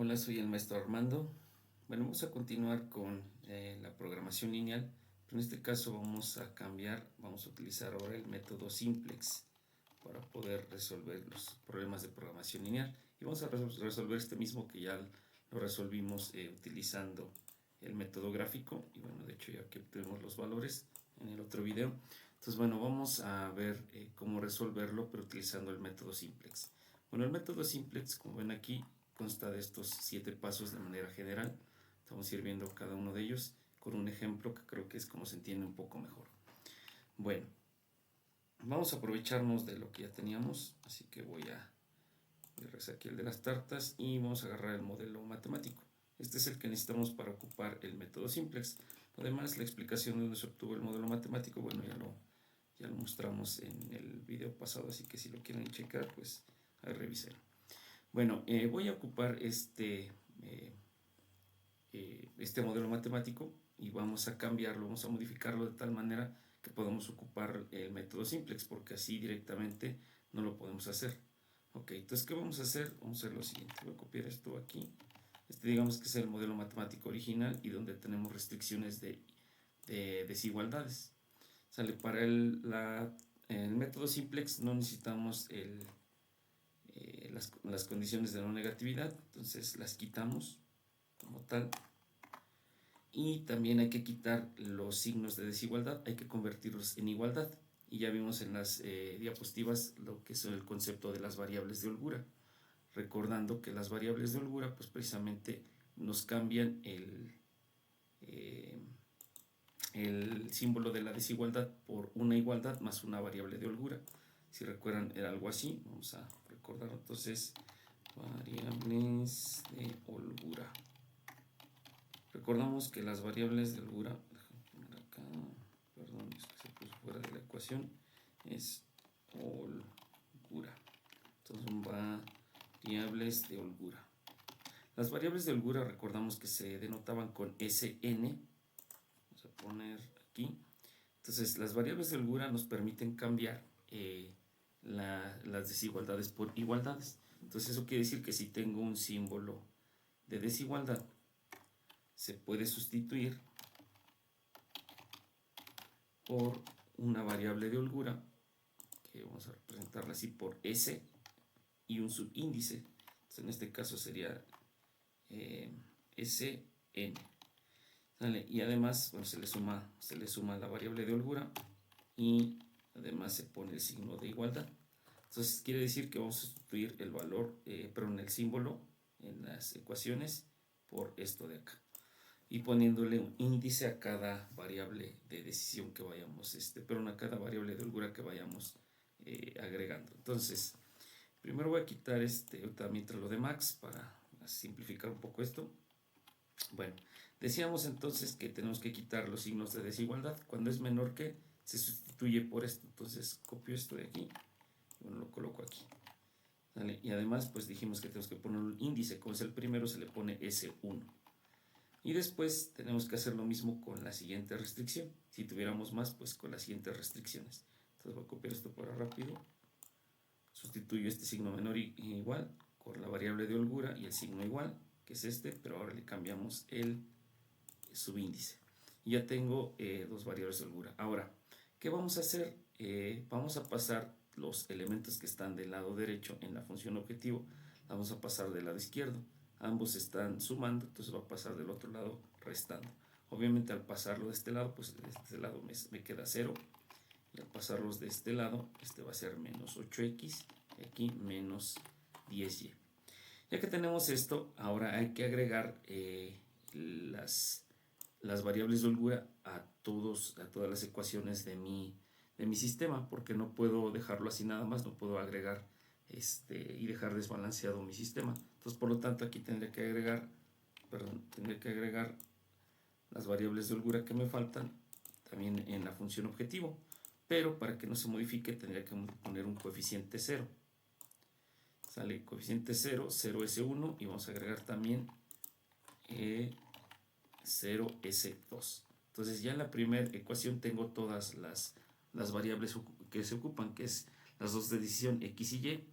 Hola, soy el maestro Armando. Bueno, vamos a continuar con la programación lineal, pero en este caso vamos a cambiar, vamos a utilizar ahora el método simplex para poder resolver los problemas de programación lineal. Y vamos a resolver este mismo que ya lo resolvimos utilizando el método gráfico. Y bueno, de hecho ya que obtuvimos los valores en el otro video. Entonces, bueno, vamos a ver cómo resolverlo, pero utilizando el método simplex. Bueno, el método simplex, como ven aquí, consta de estos 7 pasos de manera general. Vamos a ir viendo cada uno de ellos con un ejemplo que creo que es como se entiende un poco mejor. Bueno, vamos a aprovecharnos de lo que ya teníamos, así que voy a regresar aquí el de las tartas y vamos a agarrar el modelo matemático. Este es el que necesitamos para ocupar el método simplex. Además, la explicación de dónde se obtuvo el modelo matemático, bueno, ya lo mostramos en el video pasado, así que si lo quieren checar, pues ahí revisen. Bueno, voy a ocupar este modelo matemático y vamos a cambiarlo, vamos a modificarlo de tal manera que podamos ocupar el método simplex, porque así directamente no lo podemos hacer. Ok, entonces, ¿qué vamos a hacer? Vamos a hacer lo siguiente, voy a copiar esto aquí. Digamos que es el modelo matemático original y donde tenemos restricciones de desigualdades. Sale para el método simplex no necesitamos las condiciones de no negatividad, entonces las quitamos como tal. Y también hay que quitar los signos de desigualdad, hay que convertirlos en igualdad. Y ya vimos en las diapositivas lo que es el concepto de las variables de holgura. Recordando que las variables de holgura pues precisamente nos cambian el símbolo de la desigualdad por una igualdad más una variable de holgura. Si recuerdan era algo así, vamos a recordar entonces variables de holgura. Recordamos que las variables de holgura, acá, perdón, es que se puso fuera de la ecuación, es holgura. Entonces son variables de holgura. Las variables de holgura recordamos que se denotaban con Sn. Vamos a poner aquí. Entonces las variables de holgura nos permiten cambiar las desigualdades por igualdades. Entonces eso quiere decir que si tengo un símbolo de desigualdad, se puede sustituir por una variable de holgura, que vamos a representarla así por S y un subíndice. Entonces, en este caso sería Sn. ¿Sale? Y además, bueno, se le suma la variable de holgura y además se pone el signo de igualdad. Entonces quiere decir que vamos a sustituir el valor, perdón, el símbolo en las ecuaciones por esto de acá, y poniéndole un índice a cada variable de decisión que vayamos, perdón, a cada variable de holgura que vayamos agregando. Entonces, primero voy a quitar mientras lo de max para simplificar un poco esto. Bueno, decíamos entonces que tenemos que quitar los signos de desigualdad. Cuando es menor que, se sustituye por esto. Entonces copio esto de aquí, bueno, lo coloco aquí. ¿Vale? Y además pues dijimos que tenemos que poner un índice. Como es el primero, se le pone S1. Y después tenemos que hacer lo mismo con la siguiente restricción. Si tuviéramos más, pues con las siguientes restricciones. Entonces voy a copiar esto para rápido. Sustituyo este signo menor y igual con la variable de holgura y el signo igual, que es pero ahora le cambiamos el subíndice. Y ya tengo dos variables de holgura. Ahora, ¿qué vamos a hacer? Vamos a pasar los elementos que están del lado derecho en la función objetivo, vamos a pasar del lado izquierdo. Ambos están sumando, entonces va a pasar del otro lado restando. Obviamente al pasarlo de este lado, pues de este lado me queda 0. Y al pasarlos de este lado, este va a ser menos 8x y aquí menos 10y. Ya que tenemos esto, ahora hay que agregar las variables de holgura a todas las ecuaciones de mi sistema, porque no puedo dejarlo así nada más, no puedo agregar y dejar desbalanceado mi sistema. Entonces, por lo tanto, aquí tendré que agregar las variables de holgura que me faltan también en la función objetivo, pero para que no se modifique tendría que poner un coeficiente 0. Sale coeficiente 0, 0S1 y vamos a agregar también 0S2. Entonces ya en la primera ecuación tengo todas las variables que se ocupan, que es las dos de decisión X y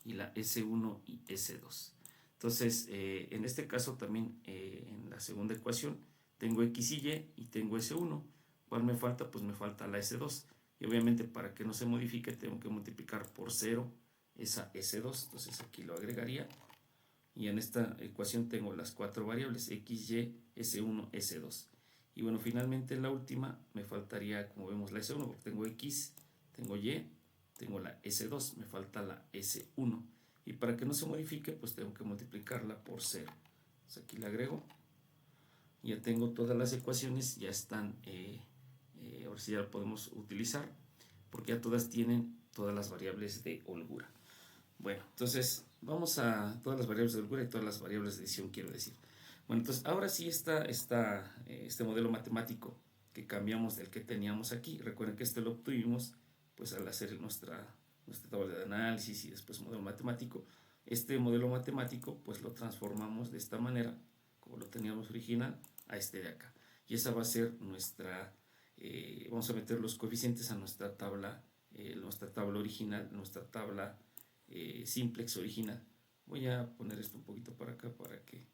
Y la S1 y S2. Entonces, en este caso también, en la segunda ecuación, tengo x y tengo S1. ¿Cuál me falta? Pues me falta la S2. Y obviamente para que no se modifique tengo que multiplicar por 0 esa S2. Entonces aquí lo agregaría. Y en esta ecuación tengo las cuatro variables, x, y, S1, S2. Y bueno, finalmente en la última me faltaría, como vemos, la S1, porque tengo x, tengo y, tengo la S2, me falta la S1. Y para que no se modifique, pues tengo que multiplicarla por 0. Entonces aquí la agrego. Ya tengo todas las ecuaciones, ya están, ahora sí ya la podemos utilizar, porque ya todas tienen todas las variables de holgura. Bueno, entonces vamos a todas las variables de holgura y todas las variables de decisión, quiero decir. Bueno, entonces ahora sí está este modelo matemático que cambiamos del que teníamos aquí. Recuerden que este lo obtuvimos pues al hacer nuestra tabla de análisis y después modelo matemático. Este modelo matemático pues lo transformamos de esta manera, como lo teníamos original, a este de acá. Y esa va a ser nuestra, vamos a meter los coeficientes a nuestra tabla original, nuestra tabla simplex original. Voy a poner esto un poquito para acá para que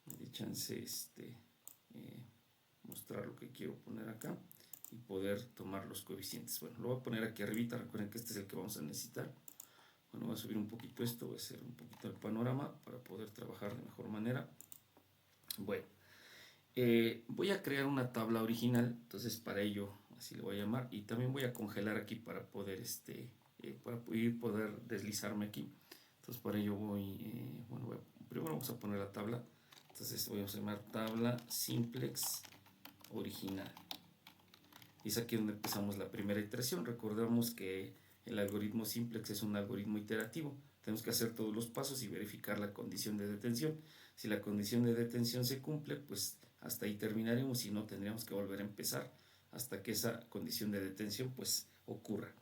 me dé chance mostrar lo que quiero poner acá y poder tomar los coeficientes. Bueno, lo voy a poner aquí arribita. Recuerden que este es el que vamos a necesitar. Bueno, voy a subir un poquito esto, voy a hacer un poquito el panorama para poder trabajar de mejor manera. Bueno, voy a crear una tabla original, entonces para ello así le voy a llamar, y también voy a congelar aquí para poder poder deslizarme aquí. Entonces para ello primero vamos a poner la tabla. Entonces voy a llamar tabla simplex original. Y es aquí donde empezamos la primera iteración. Recordamos que el algoritmo simplex es un algoritmo iterativo. Tenemos que hacer todos los pasos y verificar la condición de detención. Si la condición de detención se cumple, pues hasta ahí terminaremos, y no tendríamos que volver a empezar hasta que esa condición de detención pues ocurra.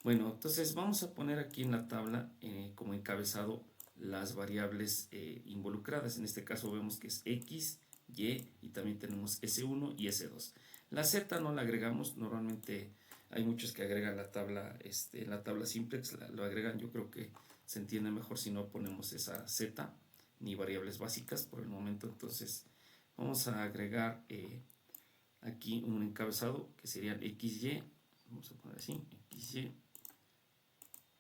Bueno, entonces vamos a poner aquí en la tabla como encabezado las variables involucradas. En este caso vemos que es x, y también tenemos S1 y S2. La Z no la agregamos, normalmente hay muchos que agregan la tabla, en la tabla simplex lo agregan. Yo creo que se entiende mejor si no ponemos esa Z ni variables básicas por el momento. Entonces vamos a agregar aquí un encabezado que serían XY. Vamos a poner así, XY.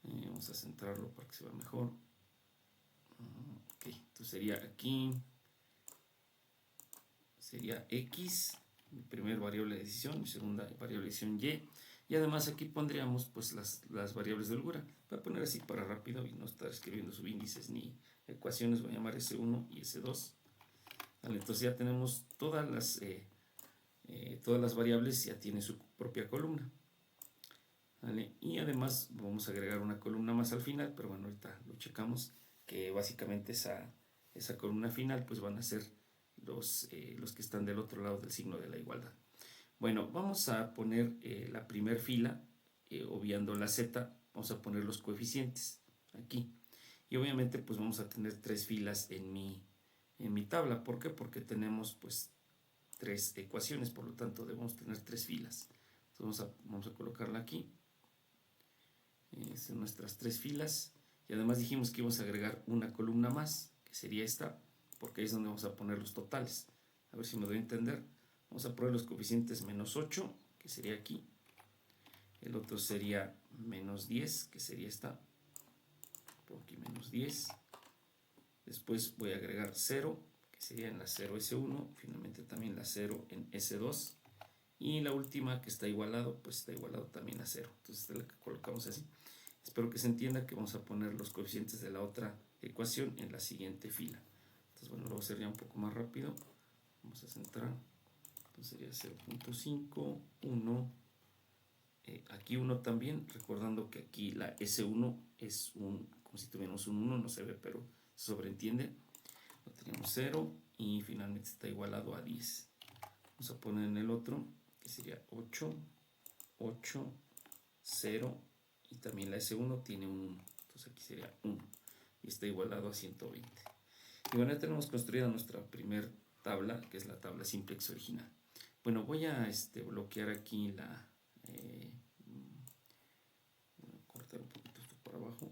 Vamos a centrarlo para que se vea mejor. Ok, entonces sería aquí, sería X, mi primera variable de decisión, mi segunda variable de decisión y además aquí pondríamos pues las variables de holgura. Voy a poner así para rápido y no estar escribiendo subíndices ni ecuaciones. Voy a llamar S1 y S2. Vale, entonces ya tenemos todas las variables, ya tiene su propia columna. ¿Vale? Y además vamos a agregar una columna más al final, pero bueno, ahorita lo checamos, que básicamente esa columna final pues van a ser los que están del otro lado del signo de la igualdad. Bueno, vamos a poner la primer fila, obviando la z, vamos a poner los coeficientes aquí. Y obviamente pues vamos a tener tres filas en mi tabla. ¿Por qué? Porque tenemos pues tres ecuaciones, por lo tanto debemos tener tres filas. Entonces vamos a colocarla aquí. Son nuestras tres filas, y además dijimos que íbamos a agregar una columna más, que sería esta, porque ahí es donde vamos a poner los totales. A ver si me doy a entender. Vamos a poner los coeficientes menos 8, que sería aquí. El otro sería menos 10, que sería esta. Pongo aquí menos 10. Después voy a agregar 0, que sería en la 0S1. Finalmente también la 0 en S2. Y la última, que está igualado, pues está igualado también a 0. Entonces esta es la que colocamos así. Espero que se entienda que vamos a poner los coeficientes de la otra ecuación en la siguiente fila. Entonces bueno, lo voy a hacer ya un poco más rápido. Vamos a centrar. Entonces sería 0.5, 1. Aquí 1 también, recordando que aquí la S1 es como si tuviéramos un 1, no se ve, pero se sobreentiende. Lo tenemos 0 y finalmente está igualado a 10. Vamos a poner en el otro, que sería 8, 8, 0, y también la S1 tiene un 1, entonces aquí sería 1 y está igualado a 120. Y bueno, ya tenemos construida nuestra primer tabla, que es la tabla simplex original. Bueno, voy a bloquear aquí voy a cortar un poquito esto por abajo.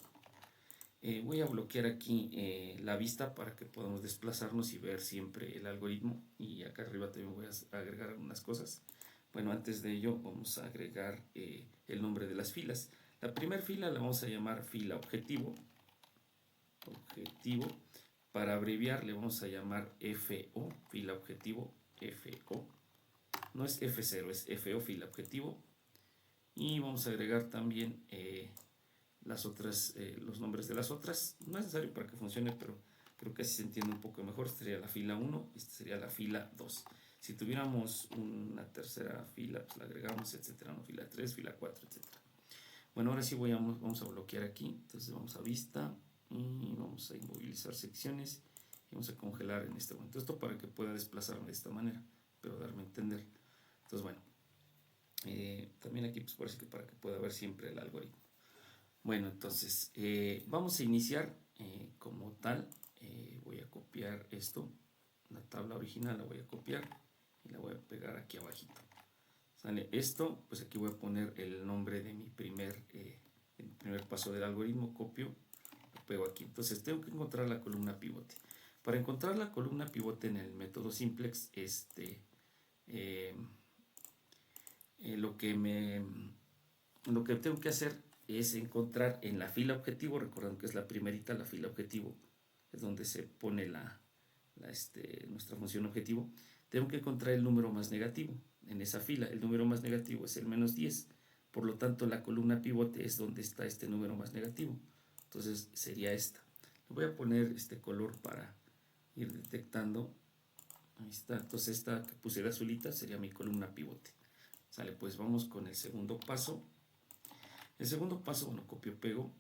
Voy a bloquear aquí la vista para que podamos desplazarnos y ver siempre el algoritmo. Y acá arriba también voy a agregar algunas cosas. Bueno, antes de ello vamos a agregar el nombre de las filas. La primera fila la vamos a llamar fila objetivo. Objetivo. Para abreviar le vamos a llamar FO, fila objetivo, FO. No es F0, es FO, fila objetivo. Y vamos a agregar también las otras, los nombres de las otras. No es necesario para que funcione, pero creo que así se entiende un poco mejor. Esta sería la fila 1, esta sería la fila 2. Si tuviéramos una tercera fila, pues la agregamos, etcétera, ¿no? Fila 3, fila 4, etcétera. Bueno, ahora sí vamos a bloquear aquí. Entonces vamos a vista y vamos a inmovilizar secciones y vamos a congelar en este momento. Esto para que pueda desplazarme de esta manera, pero darme a entender. Entonces, bueno, también aquí pues parece que para que pueda ver siempre el algoritmo. Bueno, entonces vamos a iniciar como tal. Voy a copiar esto, la tabla original la voy a copiar y la voy a pegar aquí abajito. ¿Sale? Esto, pues aquí voy a poner el nombre de mi primer paso del algoritmo, copio, lo pego aquí. Entonces tengo que encontrar la columna pivote. Para encontrar la columna pivote en el método simplex, lo que tengo que hacer es encontrar en la fila objetivo, recordando que es la primerita, la fila objetivo, es donde se pone nuestra función objetivo. Tengo que encontrar el número más negativo en esa fila. El número más negativo es el menos 10. Por lo tanto, la columna pivote es donde está este número más negativo. Entonces sería esta. Le voy a poner este color para ir detectando. Ahí está. Entonces esta que puse de azulita sería mi columna pivote. Sale, pues vamos con el segundo paso. El segundo paso, bueno, copio, pego.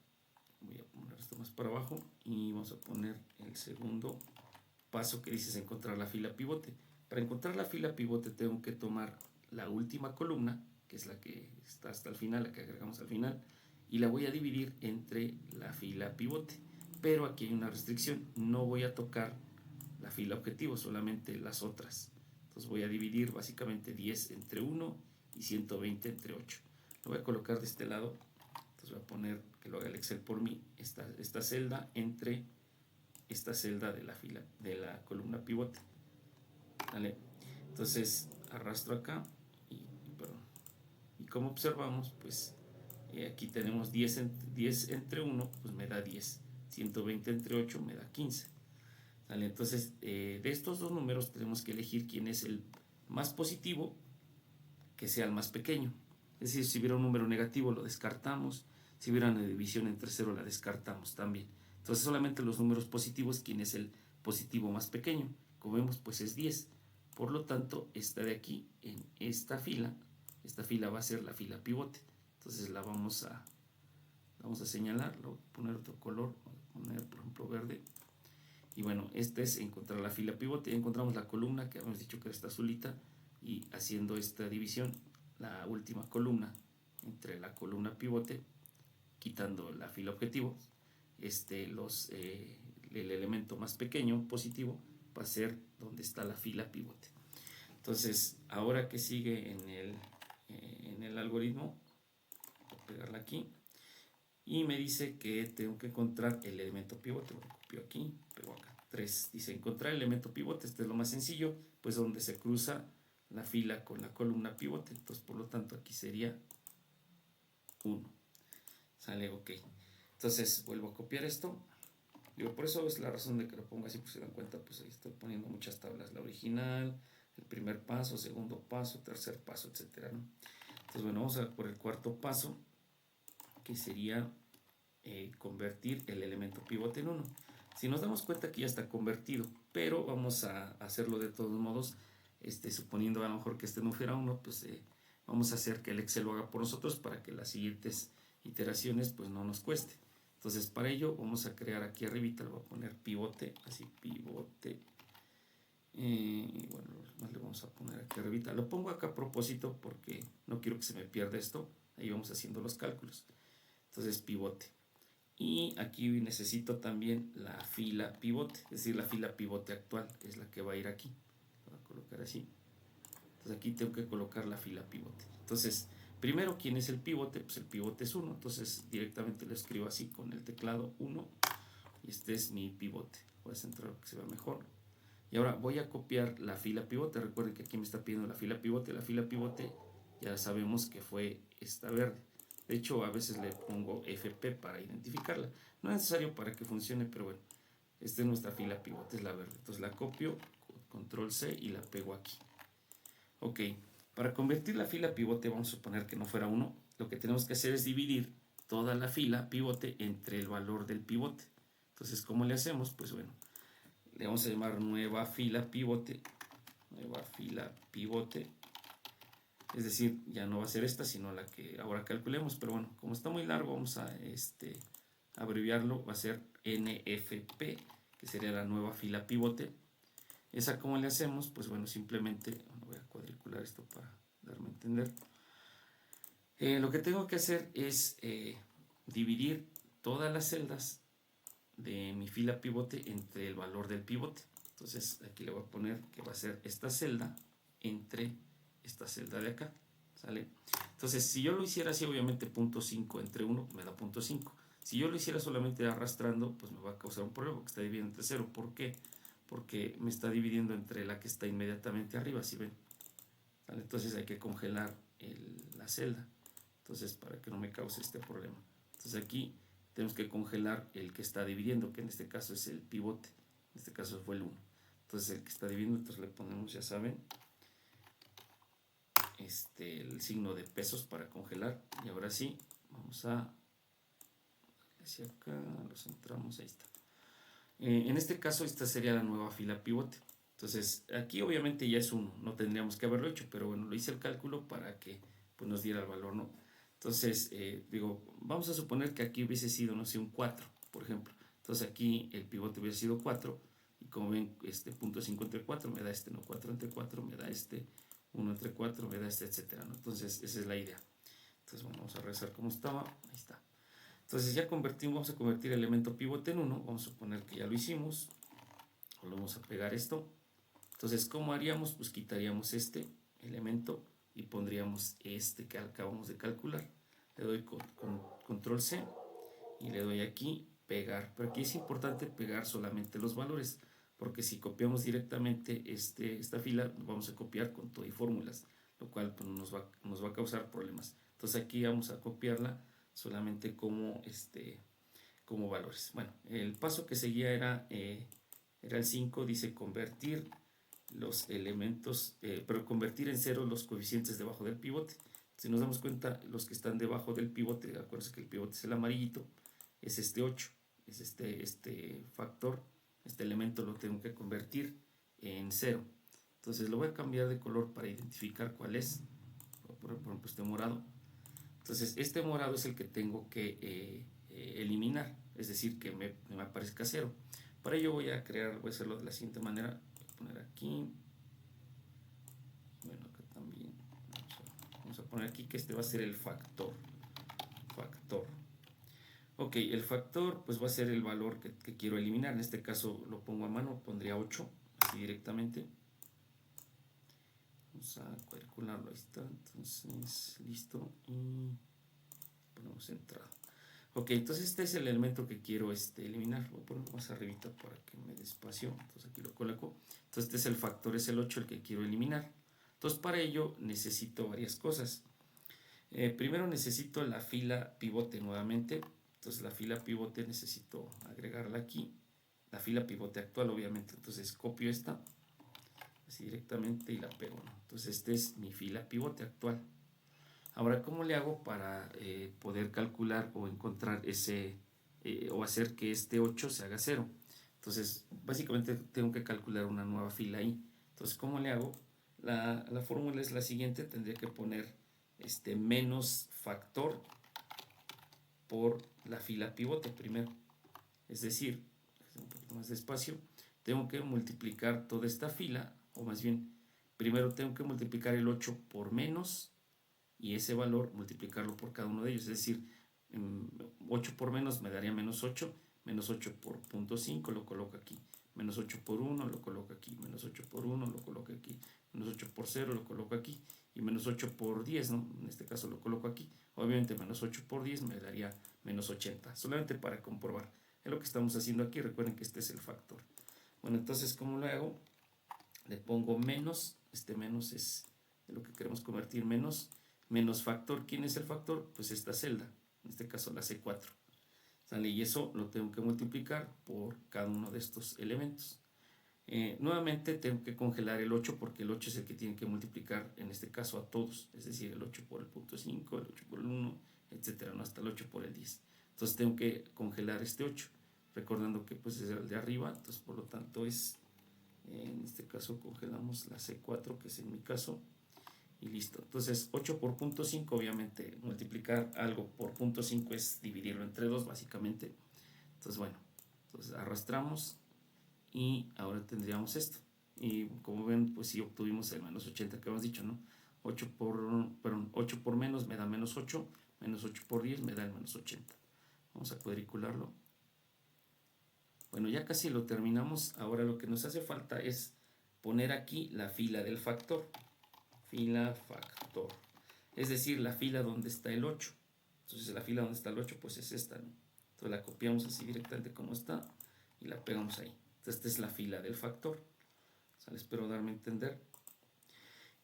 Voy a poner esto más para abajo y vamos a poner el segundo paso que dice encontrar la fila pivote. Para encontrar la fila pivote tengo que tomar la última columna, que es la que está hasta el final, la que agregamos al final, y la voy a dividir entre la fila pivote. Pero aquí hay una restricción, no voy a tocar la fila objetivo, solamente las otras. Entonces voy a dividir básicamente 10 entre 1 y 120 entre 8. Lo voy a colocar de este lado. Entonces voy a poner que lo haga el Excel por mí, esta celda entre esta celda de la fila de la columna pivote. ¿Vale? Entonces arrastro acá y como observamos, pues aquí tenemos 10 entre 1, pues me da 10. 120 entre 8 me da 15. ¿Vale? Entonces de estos dos números tenemos que elegir quién es el más positivo, que sea el más pequeño. Es decir, si hubiera un número negativo lo descartamos, si hubiera una división entre 0 la descartamos también. Entonces solamente los números positivos, quién es el positivo más pequeño. Como vemos, pues es 10. Por lo tanto, esta de aquí, en esta fila va a ser la fila pivote. Entonces la vamos a señalar, voy a poner otro color, voy a poner por ejemplo verde. Y bueno, este es encontrar la fila pivote. Ya encontramos la columna que habíamos dicho que era esta azulita, y haciendo esta división, la última columna entre la columna pivote, quitando la fila objetivo, el elemento más pequeño positivo va a ser donde está la fila pivote. Entonces ahora que sigue en el algoritmo, voy a pegarla aquí y me dice que tengo que encontrar el elemento pivote. Bueno, copio aquí, pego acá. 3 dice encontrar el elemento pivote. Este es lo más sencillo, pues donde se cruza la fila con la columna pivote. Entonces por lo tanto aquí sería 1. Sale, ok. Entonces vuelvo a copiar esto. Digo, por eso es la razón de que lo pongo así, pues se dan cuenta, pues ahí estoy poniendo muchas tablas. La original, el primer paso, segundo paso, tercer paso, etcétera, ¿no? Entonces bueno, vamos a por el cuarto paso, que sería convertir el elemento pivote en 1. Si nos damos cuenta que ya está convertido, pero vamos a hacerlo de todos modos, suponiendo a lo mejor que este no fuera 1, pues vamos a hacer que el Excel lo haga por nosotros para que las siguientes iteraciones pues no nos cueste. Entonces para ello vamos a crear aquí arribita, le voy a poner pivote, así pivote, y bueno, más le vamos a poner aquí arribita. Lo pongo acá a propósito porque no quiero que se me pierda esto. Ahí vamos haciendo los cálculos. Entonces pivote. Y aquí necesito también la fila pivote, es decir, la fila pivote actual, que es la que va a ir aquí. Lo voy a colocar así. Entonces aquí tengo que colocar la fila pivote. Entonces, primero, ¿quién es el pivote? Pues el pivote es 1. Entonces directamente lo escribo así con el teclado 1. y este es mi pivote. Voy a centrar que se vea mejor. Y ahora voy a copiar la fila pivote. Recuerden que aquí me está pidiendo la fila pivote. La fila pivote ya sabemos que fue esta verde. De hecho, a veces le pongo FP para identificarla. No es necesario para que funcione, pero bueno. Esta es nuestra fila pivote, es la verde. Entonces la copio, control C y la pego aquí. Ok, para convertir la fila pivote, vamos a suponer que no fuera 1. Lo que tenemos que hacer es dividir toda la fila pivote entre el valor del pivote. Entonces, ¿cómo le hacemos? Pues bueno, le vamos a llamar nueva fila pivote. Nueva fila pivote. Es decir, ya no va a ser esta, sino la que ahora calculemos. Pero bueno, como está muy largo, vamos a abreviarlo. Va a ser NFP, que sería la nueva fila pivote. ¿Esa cómo le hacemos? Pues bueno, simplemente, bueno, voy a cuadricular esto para darme a entender. Lo que tengo que hacer es dividir todas las celdas de mi fila pivote entre el valor del pivote. Entonces aquí le voy a poner que va a ser esta celda entre esta celda de acá, ¿sale? Entonces si yo lo hiciera así, obviamente 0.5 entre 1 me da 0.5. Si yo lo hiciera solamente arrastrando, pues me va a causar un problema porque está dividiendo entre 0. ¿Por qué? Porque me está dividiendo entre la que está inmediatamente arriba, ¿sí ven? ¿Vale? Entonces hay que congelar la celda, entonces para que no me cause este problema. Entonces aquí tenemos que congelar el que está dividiendo, que en este caso es el pivote, en este caso fue el 1. Entonces el que está dividiendo, entonces le ponemos, ya saben, el signo de pesos para congelar. Y ahora sí, vamos a hacia acá, lo centramos, ahí está. En este caso esta sería la nueva fila pivote. Entonces aquí obviamente ya es 1, no tendríamos que haberlo hecho, pero bueno, lo hice el cálculo para que pues, nos diera el valor, ¿no? Entonces digo, vamos a suponer que aquí hubiese sido, no sé, un 4, por ejemplo. Entonces aquí el pivote hubiese sido 4 y como ven, 0.5 entre 4 me da no, 4 entre 4 me da 1 entre 4 me da etcétera, ¿no? Entonces esa es la idea. Entonces bueno, vamos a regresar como estaba, ahí está. Entonces ya vamos a convertir el elemento pivote en 1, vamos a suponer que ya lo hicimos, volvemos a pegar esto. Entonces, ¿cómo haríamos? Pues quitaríamos este elemento y pondríamos este que acabamos de calcular. Le doy con control C y le doy aquí pegar, pero aquí es importante pegar solamente los valores, porque si copiamos directamente esta fila, vamos a copiar con todo y fórmulas, lo cual pues, nos va a causar problemas. Entonces aquí vamos a copiarla solamente como valores. Bueno, el paso que seguía era el 5, dice convertir los elementos, pero convertir en 0 los coeficientes debajo del pivote. Si nos damos cuenta, los que están debajo del pivote, acuérdense que el pivote es el amarillito, es este 8, es este factor, este elemento lo tengo que convertir en 0. Entonces lo voy a cambiar de color para identificar cuál es. Voy a poner, por ejemplo, este morado. Entonces este morado es el que tengo que eliminar, es decir, que me aparezca 0. Para ello voy a hacerlo de la siguiente manera. Voy a poner aquí, bueno, acá también, vamos a poner aquí que este va a ser el factor. Ok, el factor pues va a ser el valor que quiero eliminar. En este caso lo pongo a mano, pondría 8, así directamente. Vamos a cuadricularlo, ahí está. Entonces, listo. Y ponemos entrada. Ok, entonces este es el elemento que quiero eliminar. Voy a ponerlo más arribita para que me dé espacio. Entonces aquí lo coloco. Entonces este es el factor, es el 8 el que quiero eliminar. Entonces para ello necesito varias cosas. Primero necesito la fila pivote nuevamente. Entonces la fila pivote necesito agregarla aquí. La fila pivote actual obviamente. Entonces copio esta así directamente y la pego, ¿no? Entonces esta es mi fila pivote actual. Ahora, ¿cómo le hago para poder calcular o encontrar o hacer que este 8 se haga 0? Entonces, básicamente tengo que calcular una nueva fila ahí. Entonces, ¿cómo le hago? La fórmula es la siguiente, tendría que poner menos factor por la fila pivote primero. Es decir, un poquito más despacio, tengo que multiplicar toda esta fila, o más bien, primero tengo que multiplicar el 8 por menos y ese valor multiplicarlo por cada uno de ellos, es decir, 8 por menos me daría menos 8 por 0.5 lo coloco aquí, menos 8 por 1 lo coloco aquí, menos 8 por 1 lo coloco aquí, menos 8 por 0 lo coloco aquí, y menos 8 por 10, ¿no? En este caso lo coloco aquí. Obviamente menos 8 por 10 me daría menos 80, solamente para comprobar. Es lo que estamos haciendo aquí. Recuerden que este es el factor. Bueno, entonces, ¿cómo lo hago? Le pongo menos. Este menos es lo que queremos convertir. Menos factor. ¿Quién es el factor? Pues esta celda. En este caso la C4. ¿Sale? Y eso lo tengo que multiplicar por cada uno de estos elementos. Nuevamente tengo que congelar el 8 porque el 8 es el que tiene que multiplicar en este caso a todos, es decir, el 8 por el punto 5, el 8 por el 1, etcétera, ¿no? Hasta el 8 por el 10. Entonces tengo que congelar este 8, recordando que pues es el de arriba, entonces por lo tanto es, en este caso congelamos la C4, que es en mi caso, y listo. Entonces 8 por punto 5, obviamente multiplicar algo por punto 5 es dividirlo entre 2 básicamente. Entonces bueno, entonces arrastramos y ahora tendríamos esto. Y como ven, pues sí obtuvimos el menos 80 que hemos dicho, ¿no? 8 por menos me da menos 8, menos 8 por 10 me da el menos 80. Vamos a cuadricularlo. Bueno, ya casi lo terminamos. Ahora lo que nos hace falta es poner aquí la fila del factor. Fila factor. Es decir, la fila donde está el 8. Entonces la fila donde está el 8 pues es esta, ¿no? Entonces la copiamos así directamente como está y la pegamos ahí. Entonces esta es la fila del factor. O sea, espero darme a entender.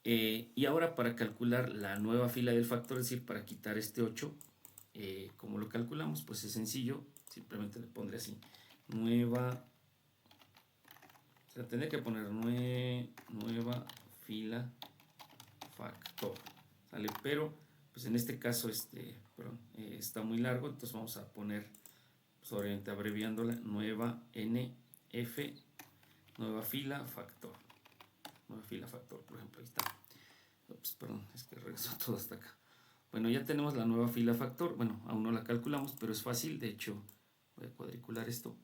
Y ahora para calcular la nueva fila del factor, es decir, para quitar este 8, ¿cómo lo calculamos? Pues es sencillo, simplemente le pondré así, nueva, o sea, tendré que poner nueva fila factor, ¿sale? Pero, pues en este caso, está muy largo, entonces vamos a poner, pues obviamente abreviándola, nueva NF, nueva fila factor. Nueva fila factor, por ejemplo, ahí está. Ups, perdón, es que regresó todo hasta acá. Bueno, ya tenemos la nueva fila factor. Bueno, aún no la calculamos, pero es fácil. De hecho, voy a cuadricular esto.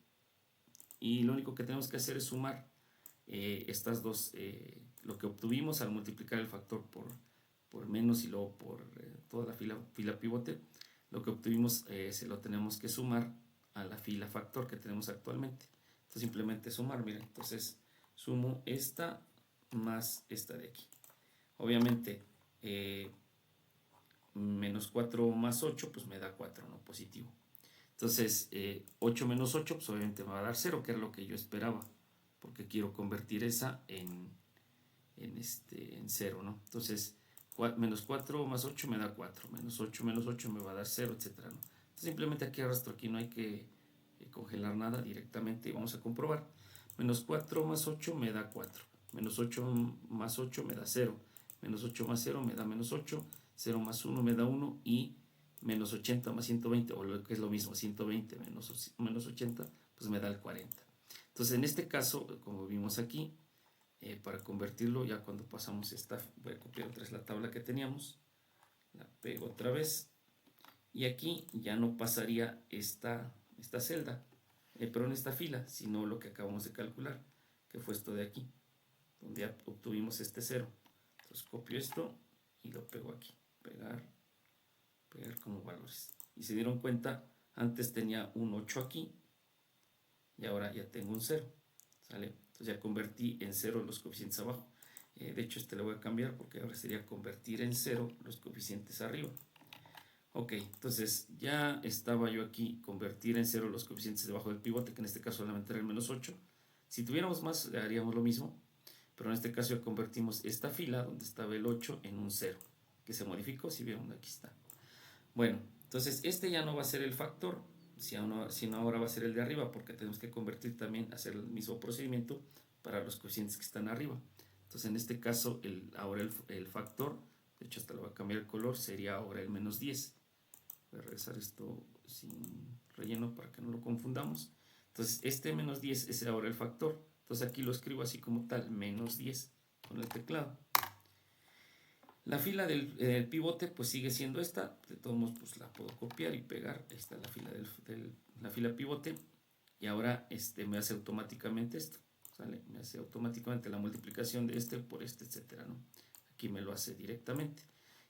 Y lo único que tenemos que hacer es sumar estas dos, lo que obtuvimos al multiplicar el factor por menos y luego por toda la fila pivote. Lo que obtuvimos se lo tenemos que sumar a la fila factor que tenemos actualmente. Entonces simplemente sumar, miren. Entonces sumo esta más esta de aquí. Obviamente, menos 4 más 8, pues me da 4, ¿no? Positivo. Entonces, 8 menos 8, pues obviamente me va a dar 0, que era lo que yo esperaba, porque quiero convertir esa en 0, ¿no? Entonces, menos 4 más 8 me da 4, menos 8 me va a dar 0, etcétera, ¿no? Entonces, simplemente aquí arrastro, aquí no hay que congelar nada directamente y vamos a comprobar. Menos 4 más 8 me da 4, menos 8 más 8 me da 0, menos 8 más 0 me da menos 8, 0 más 1 me da 1 y menos 80 más 120, o lo que es lo mismo, 120 menos 80, pues me da el 40. Entonces, en este caso, como vimos aquí, para convertirlo, ya cuando pasamos esta, voy a copiar otra vez la tabla que teníamos, la pego otra vez, y aquí ya no pasaría esta celda, pero en esta fila, sino lo que acabamos de calcular, que fue esto de aquí, donde ya obtuvimos este 0. Entonces copio esto y lo pego aquí, pegar como valores. Y se dieron cuenta, antes tenía un 8 aquí y ahora ya tengo un 0, ¿sale? Entonces ya convertí en 0 los coeficientes abajo. De hecho este lo voy a cambiar porque ahora sería convertir en 0 los coeficientes arriba. Ok, entonces ya estaba yo aquí, convertir en 0 los coeficientes debajo del pivote, que en este caso solamente era el menos 8. Si tuviéramos más, haríamos lo mismo, pero en este caso ya convertimos esta fila donde estaba el 8 en un 0, que se modificó, si vieron, aquí está. Bueno, entonces este ya no va a ser el factor, sino ahora va a ser el de arriba, porque tenemos que convertir también, hacer el mismo procedimiento para los coeficientes que están arriba. Entonces en este caso, ahora el factor, de hecho hasta lo voy a cambiar el color, sería ahora el menos 10. Voy a regresar esto sin relleno para que no lo confundamos. Entonces este menos 10 es ahora el factor. Entonces aquí lo escribo así como tal, menos 10 con el teclado. La fila del pivote pues sigue siendo esta, de todos modos pues la puedo copiar y pegar. Ahí está la fila la fila pivote y ahora me hace automáticamente esto, ¿sale? Me hace automáticamente la multiplicación de este por este, etcétera, ¿no? Aquí me lo hace directamente.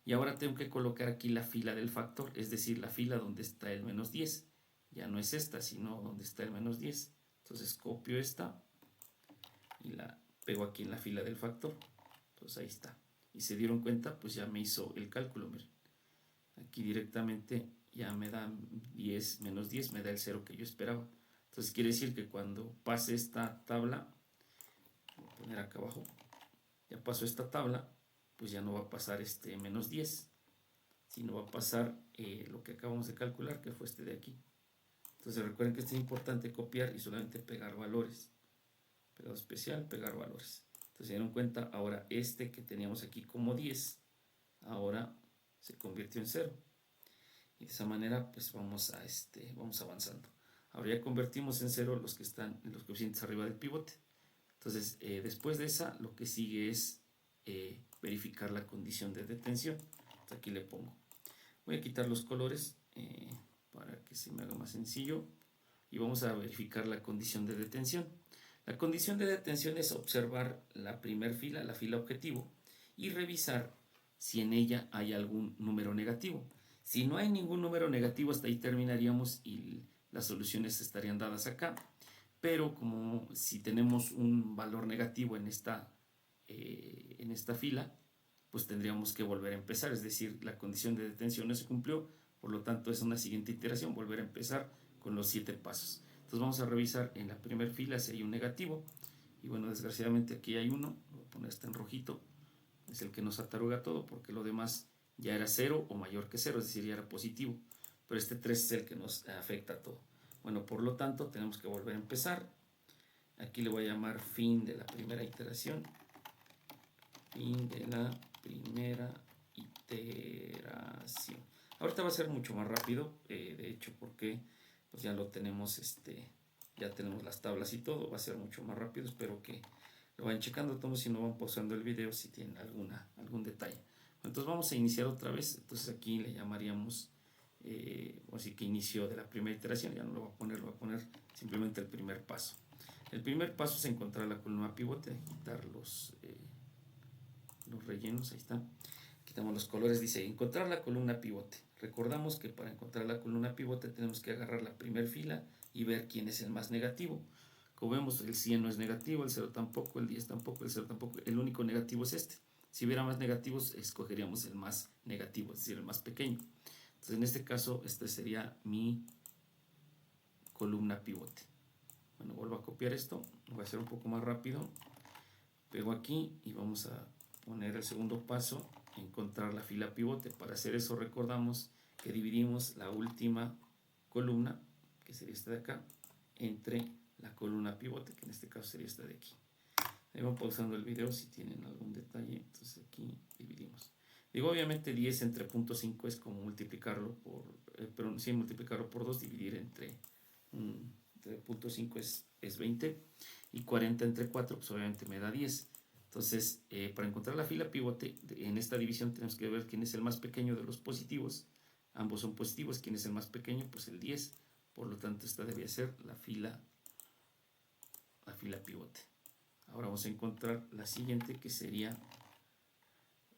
Y ahora tengo que colocar aquí la fila del factor, es decir, la fila donde está el menos 10. Ya no es esta, sino donde está el menos 10. Entonces copio esta y la pego aquí en la fila del factor. Entonces ahí está. Y se dieron cuenta, pues ya me hizo el cálculo. Miren. Aquí directamente ya me da 10 menos 10, me da el 0 que yo esperaba. Entonces quiere decir que cuando pase esta tabla, voy a poner acá abajo, ya pasó esta tabla, pues ya no va a pasar este menos 10, sino va a pasar lo que acabamos de calcular, que fue este de aquí. Entonces recuerden que esto es importante copiar y solamente pegar valores. Pegado especial, pegar valores. Entonces se dieron cuenta, ahora este que teníamos aquí como 10, ahora se convirtió en 0. Y de esa manera pues vamos avanzando. Ahora ya convertimos en 0 los que están en los coeficientes arriba del pivote. Entonces después de esa lo que sigue es verificar la condición de detención. Entonces, aquí le pongo. Voy a quitar los colores para que se me haga más sencillo. Y vamos a verificar la condición de detención. La condición de detención es observar la primera fila, la fila objetivo, y revisar si en ella hay algún número negativo. Si no hay ningún número negativo, hasta ahí terminaríamos y las soluciones estarían dadas acá. Pero como si tenemos un valor negativo en esta fila, pues tendríamos que volver a empezar. Es decir, la condición de detención no se cumplió, por lo tanto es una siguiente iteración, volver a empezar con los 7 pasos. Entonces vamos a revisar en la primera fila si hay un negativo. Y bueno, desgraciadamente aquí hay uno. Voy a poner este en rojito. Es el que nos ataruga todo porque lo demás ya era 0 o mayor que 0, es decir, ya era positivo. Pero este 3 es el que nos afecta todo. Bueno, por lo tanto tenemos que volver a empezar. Aquí le voy a llamar fin de la primera iteración. Fin de la primera iteración. Ahorita va a ser mucho más rápido, de hecho, porque pues ya lo tenemos, ya tenemos las tablas y todo, va a ser mucho más rápido. Espero que lo vayan checando todos, si no van pausando el video si tienen algún detalle. Entonces vamos a iniciar otra vez. Entonces aquí le llamaríamos, así que inicio de la primera iteración. Ya no lo voy a poner, lo voy a poner simplemente el primer paso. El primer paso es encontrar la columna pivote, quitar los rellenos, ahí está. Quitamos los colores, dice encontrar la columna pivote. Recordamos que para encontrar la columna pivote tenemos que agarrar la primera fila y ver quién es el más negativo. Como vemos, el 100 no es negativo, el 0 tampoco, el 10 tampoco, el 0 tampoco. El único negativo es este. Si hubiera más negativos, escogeríamos el más negativo, es decir, el más pequeño. Entonces, en este caso, este sería mi columna pivote. Bueno, vuelvo a copiar esto, lo voy a hacer un poco más rápido. Pego aquí y vamos a poner el segundo paso, encontrar la fila pivote. Para hacer eso recordamos que dividimos la última columna, que sería esta de acá, entre la columna pivote, que en este caso sería esta de aquí. Ahí van pausando el video si tienen algún detalle. Entonces aquí dividimos. Digo, obviamente 10 entre 0.5 es como multiplicarlo por, pero sí, multiplicarlo por 2, dividir entre 0.5 es 20, y 40 entre 4, pues obviamente me da 10. Entonces, para encontrar la fila pivote, en esta división tenemos que ver quién es el más pequeño de los positivos. Ambos son positivos. ¿Quién es el más pequeño? Pues el 10. Por lo tanto, esta debe ser la fila pivote. Ahora vamos a encontrar la siguiente, que sería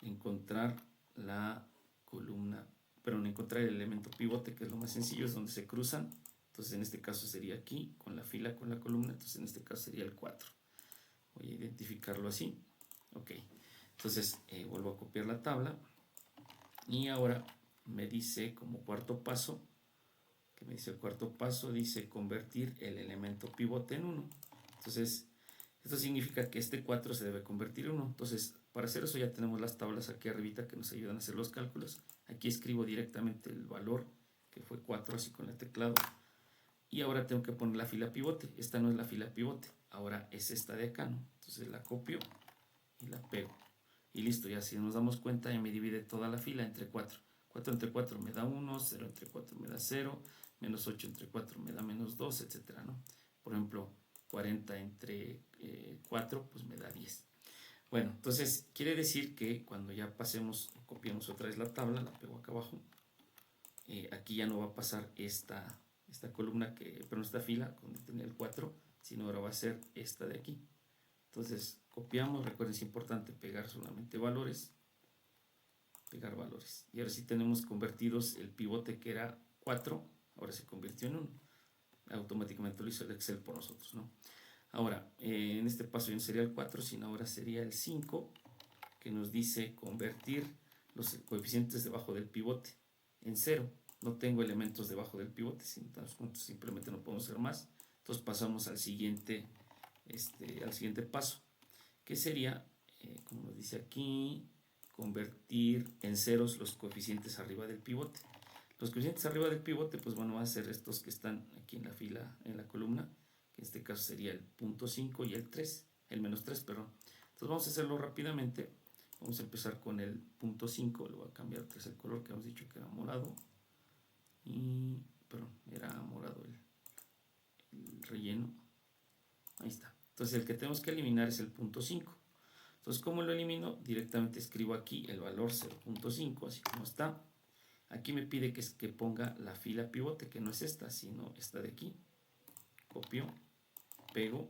encontrar la columna, pero no encontrar el elemento pivote, que es lo más sencillo, es donde se cruzan. Entonces, en este caso sería aquí, con la fila, con la columna. Entonces, en este caso sería el 4. Voy a identificarlo así. Ok. Entonces, vuelvo a copiar la tabla. Y ahora me dice como cuarto paso, que me dice el cuarto paso, dice convertir el elemento pivote en 1. Entonces, esto significa que este 4 se debe convertir en 1. Entonces, para hacer eso ya tenemos las tablas aquí arribita que nos ayudan a hacer los cálculos. Aquí escribo directamente el valor, que fue 4, así con el teclado. Y ahora tengo que poner la fila pivote. Esta no es la fila pivote, ahora es esta de acá, ¿no? Entonces la copio y la pego. Y listo, ya si nos damos cuenta, ya me divide toda la fila entre 4. 4 entre 4 me da 1, 0 entre 4 me da 0, menos 8 entre 4 me da menos 2, etcétera, ¿no? Por ejemplo, 40 entre 4 pues me da 10. Bueno, entonces quiere decir que cuando ya pasemos, copiamos otra vez la tabla, la pego acá abajo. Aquí ya no va a pasar esta columna, pero esta fila donde tenía el 4, sino ahora va a ser esta de aquí. Entonces copiamos, recuerden, es importante pegar solamente valores, pegar valores. Y ahora sí tenemos convertidos el pivote que era 4, ahora se convirtió en 1. Automáticamente lo hizo el Excel por nosotros, ¿no? Ahora, en este paso ya no sería el 4, sino ahora sería el 5, que nos dice convertir los coeficientes debajo del pivote en 0. No tengo elementos debajo del pivote, simplemente no podemos hacer más. Entonces pasamos al siguiente paso, que sería, como nos dice aquí, convertir en ceros los coeficientes arriba del pivote. Los coeficientes arriba del pivote, pues bueno, van a ser estos que están aquí en la fila, en la columna, que en este caso sería el punto 5 y el 3, el menos 3, perdón. Entonces vamos a hacerlo rápidamente. Vamos a empezar con el punto 5, le voy a cambiar que es el color que hemos dicho que era morado. Y, perdón, era morado el relleno. Ahí está. Entonces el que tenemos que eliminar es el punto 5. Entonces, ¿cómo lo elimino? Directamente escribo aquí el valor 0.5, así como está. Aquí me pide que ponga la fila pivote, que no es esta, sino esta de aquí. Copio, pego.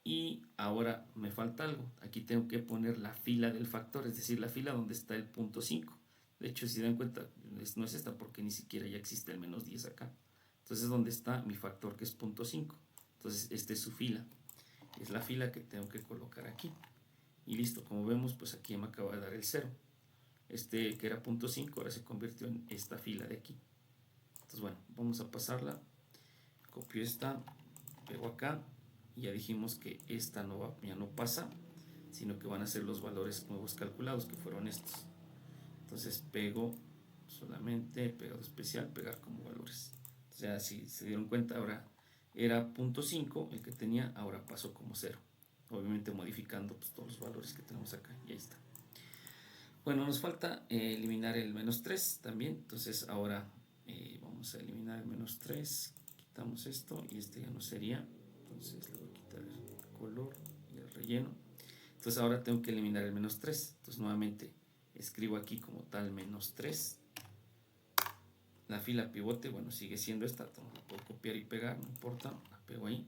Y ahora me falta algo. Aquí tengo que poner la fila del factor, es decir, la fila donde está el punto 5. De hecho, si se dan cuenta, no es esta porque ni siquiera ya existe el menos 10 acá. Entonces es donde está mi factor, que es punto 5. Entonces esta es su fila. Es la fila que tengo que colocar aquí. Y listo, como vemos, pues aquí me acaba de dar el 0. Este que era punto 5 ahora se convirtió en esta fila de aquí. Entonces bueno, vamos a pasarla. Copio esta, pego acá. Y ya dijimos que esta ya no pasa, sino que van a ser los valores nuevos calculados, que fueron estos. Entonces pego solamente, pegado especial, pegar como valores. O sea, si se dieron cuenta, ahora era punto 5 el que tenía, ahora pasó como 0. Obviamente modificando pues, todos los valores que tenemos acá. Y ahí está. Bueno, nos falta eliminar el menos 3 también. Entonces ahora vamos a eliminar el menos 3. Quitamos esto y este ya no sería. Entonces le voy a quitar el color y el relleno. Entonces ahora tengo que eliminar el menos 3. Entonces nuevamente escribo aquí como tal menos 3. La fila pivote, bueno, sigue siendo esta. La puedo copiar y pegar, no importa. La pego ahí.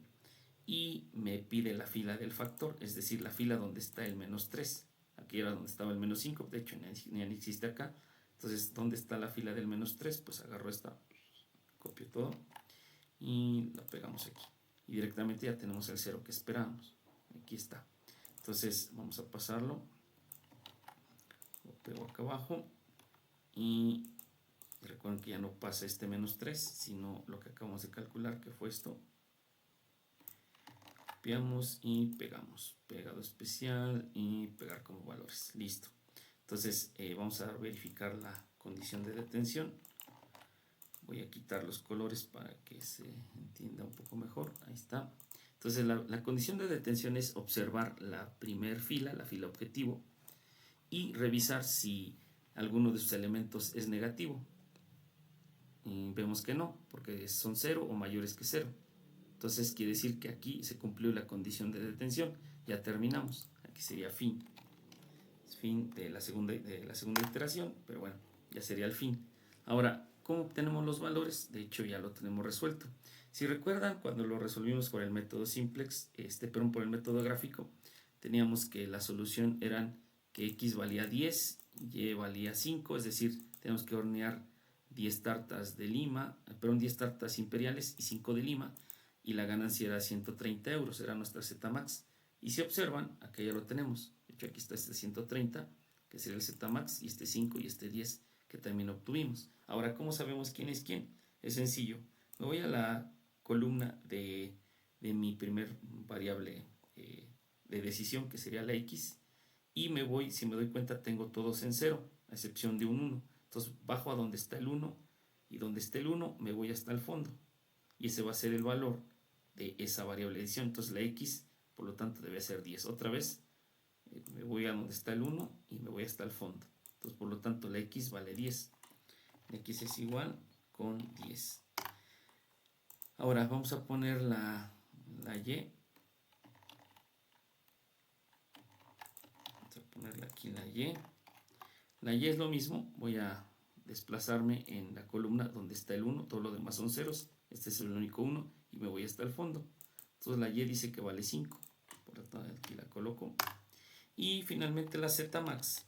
Y me pide la fila del factor, es decir, la fila donde está el menos 3. Aquí era donde estaba el menos 5, de hecho ni existe acá. Entonces, ¿dónde está la fila del menos 3? Pues agarro esta, copio todo y la pegamos aquí. Y directamente ya tenemos el 0 que esperábamos. Aquí está. Entonces, vamos a pasarlo. Lo pego acá abajo. Y recuerden que ya no pasa este menos 3, sino lo que acabamos de calcular, que fue esto. Copiamos y pegamos, pegado especial y pegar como valores, listo. Entonces vamos a verificar la condición de detención. Voy a quitar los colores para que se entienda un poco mejor, ahí está. Entonces la condición de detención es observar la primer fila, la fila objetivo, y revisar si alguno de sus elementos es negativo. Y vemos que no, porque son 0 o mayores que 0. Entonces quiere decir que aquí se cumplió la condición de detención. Ya terminamos. Aquí sería fin. Fin de la segunda iteración, pero bueno, ya sería el fin. Ahora, ¿cómo obtenemos los valores? De hecho, ya lo tenemos resuelto. Si recuerdan, cuando lo resolvimos por el método simplex, por el método gráfico, teníamos que la solución eran que x valía 10, y valía 5, es decir, tenemos que hornear 10 tartas de Lima, 10 tartas imperiales y 5 de Lima, y la ganancia era 130 euros, era nuestra Zmax. Y si observan, acá ya lo tenemos. De hecho, aquí está este 130, que sería el Zmax, y este 5 y este 10 que también obtuvimos. Ahora, ¿cómo sabemos quién es quién? Es sencillo. Me voy a la columna de mi primer variable de decisión, que sería la x, y me voy, si me doy cuenta, tengo todos en 0, a excepción de un 1. Entonces, bajo a donde está el 1, y donde esté el 1, me voy hasta el fondo. Y ese va a ser el valor de esa variable de decisión. Entonces la x, por lo tanto, debe ser 10. Otra vez, me voy a donde está el 1 y me voy hasta el fondo. Entonces, por lo tanto, la x vale 10. La x es igual con 10. Ahora vamos a poner la y. Vamos a ponerla aquí la y. La y es lo mismo. Voy a desplazarme en la columna donde está el 1. Todo lo demás son ceros. Este es el único 1 y me voy hasta el fondo. Entonces la y dice que vale 5. Por lo tanto, aquí la coloco. Y finalmente la Zmax,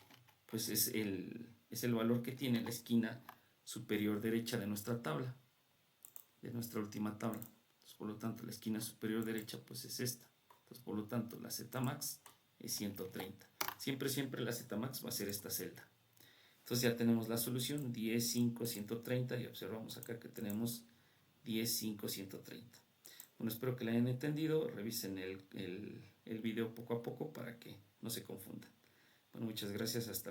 pues es el valor que tiene la esquina superior derecha de nuestra tabla, de nuestra última tabla. Entonces, por lo tanto, la esquina superior derecha pues es esta. Entonces, por lo tanto, la Zmax es 130. Siempre la Zmax va a ser esta celda. Entonces ya tenemos la solución, 10, 5, 130, y observamos acá que tenemos 10, 5, 130. Bueno, espero que lo hayan entendido. Revisen el video poco a poco para que no se confundan. Bueno, muchas gracias. Hasta luego.